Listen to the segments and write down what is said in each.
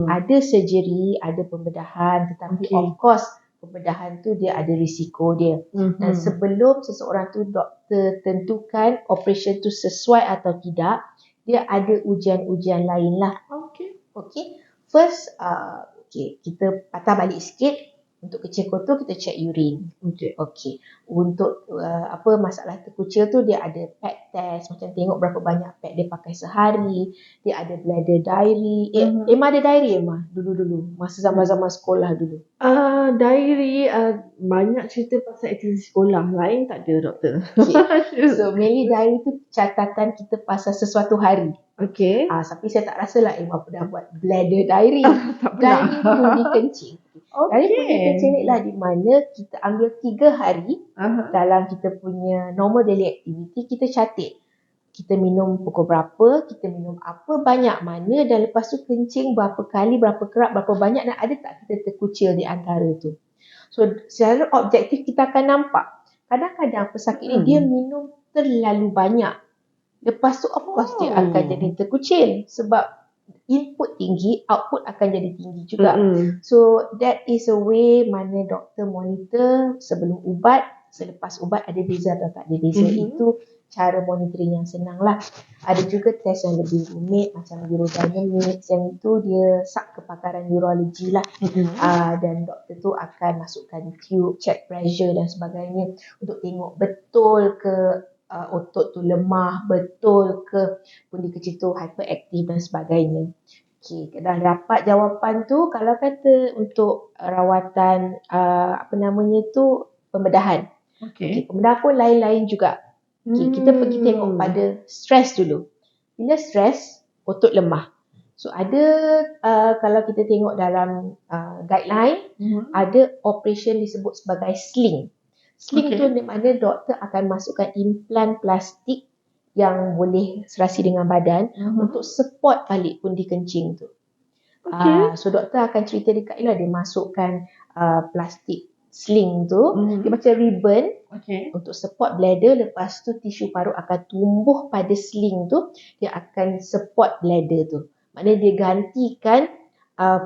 Ada surgery, ada pembedahan, tetapi of course pembedahan tu dia ada risiko dia. Dan sebelum seseorang tu doktor tentukan operation tu sesuai atau tidak, dia ada ujian-ujian lain lah. Okay. First, kita patah balik sikit. Untuk kecil kotor kita check urine. Okay. Untuk masalah terkucil tu dia ada pad test, macam tengok berapa banyak pad dia pakai sehari. Dia ada bladder diary. Emma ada diary dulu masa zaman-zaman sekolah dulu. Diary banyak cerita pasal aktiviti sekolah. Lain tak ada, doktor. So mainly diary tu catatan kita pasal sesuatu hari. Tapi saya tak rasa lah Emma dah buat bladder diary. Diary pundi kencing. Diary pundi kencing ni lah di mana kita ambil 3 hari dalam kita punya normal daily activity, kita catat. Kita minum pukul berapa, kita minum apa, banyak mana, dan lepas tu kencing berapa kali, berapa kerap, berapa banyak, dan ada tak kita terkucil di antara tu. So secara objektif kita akan nampak kadang-kadang pesakit ni dia minum terlalu banyak. Lepas tu of course dia akan jadi terkucil sebab input tinggi, output akan jadi tinggi juga. So that is a way mana doktor monitor sebelum ubat, selepas ubat ada beza atau tak ada beza. Itu cara monitoring yang senang lah. Ada juga test yang lebih rumit macam urodynamics, yang itu dia kepakaran urologi lah. Dan doktor tu akan masukkan tube, check pressure dan sebagainya untuk tengok betul ke otot tu lemah, betul ke pundi kecil tu hyperaktif dan sebagainya. Dah dapat jawapan tu. Kalau kata untuk rawatan pembedahan. Pembedahan pun lain-lain juga. Kita pergi tengok pada stres dulu. Bila stres, otot lemah. So ada kalau kita tengok dalam guideline, ada operation disebut sebagai sling. Sling tu di mana doktor akan masukkan implan plastik yang boleh serasi dengan badan untuk support balik pundi kencing tu. So doktor akan cerita dekat dia masukkan plastik sling tu, dia macam ribbon untuk support bladder. Lepas tu tisu parut akan tumbuh pada sling tu, dia akan support bladder tu. Maknanya dia gantikan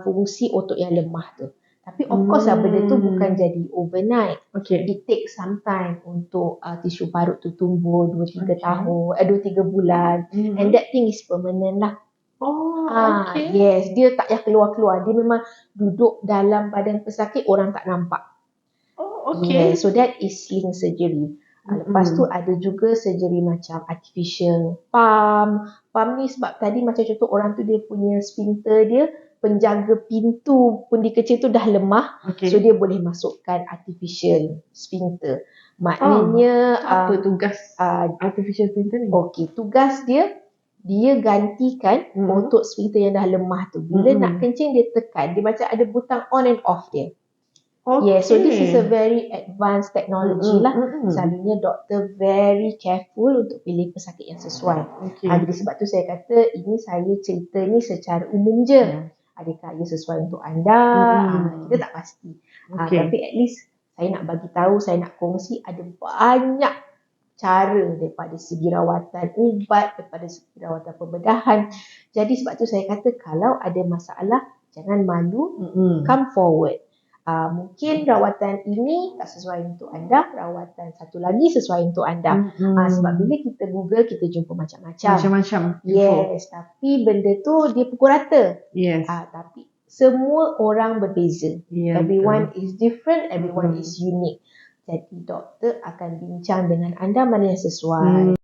fungsi otot yang lemah tu. Tapi of course benda tu bukan jadi overnight. It takes some time untuk tisu parut tu tumbuh 2-3 tahun, 2-3 bulan. And that thing is permanent lah. Yes, dia tak payah keluar-keluar. Dia memang duduk dalam badan pesakit, orang tak nampak. So that is sling surgery. Lepas tu ada juga surgery macam artificial pump. Pump ni sebab tadi macam contoh orang tu dia punya sphincter dia, penjaga pintu pundi kecil tu dah lemah. So dia boleh masukkan artificial sphincter. Maknanya apa tugas artificial sphincter ni? Tugas dia gantikan otot sphincter yang dah lemah tu. Bila nak kencing dia tekan, dia macam ada butang on and off dia. So this is a very advanced technology lah. Selalunya doktor very careful untuk pilih pesakit yang sesuai. Jadi sebab tu saya kata ini saya cerita ni secara umum je. Adakah ia sesuai untuk anda? Kita tak pasti. Tapi at least saya nak bagi tahu, saya nak kongsi ada banyak cara daripada segi rawatan ubat, daripada segi rawatan pembedahan. Jadi sebab tu saya kata kalau ada masalah jangan malu, come forward. Mungkin rawatan ini tak sesuai untuk anda, rawatan satu lagi sesuai untuk anda. Sebab bila kita Google, kita jumpa macam-macam. Yes, tapi benda tu dia pukul rata. Tapi semua orang berbeza. Everyone is different, everyone is unique. Jadi doktor akan bincang dengan anda mana yang sesuai.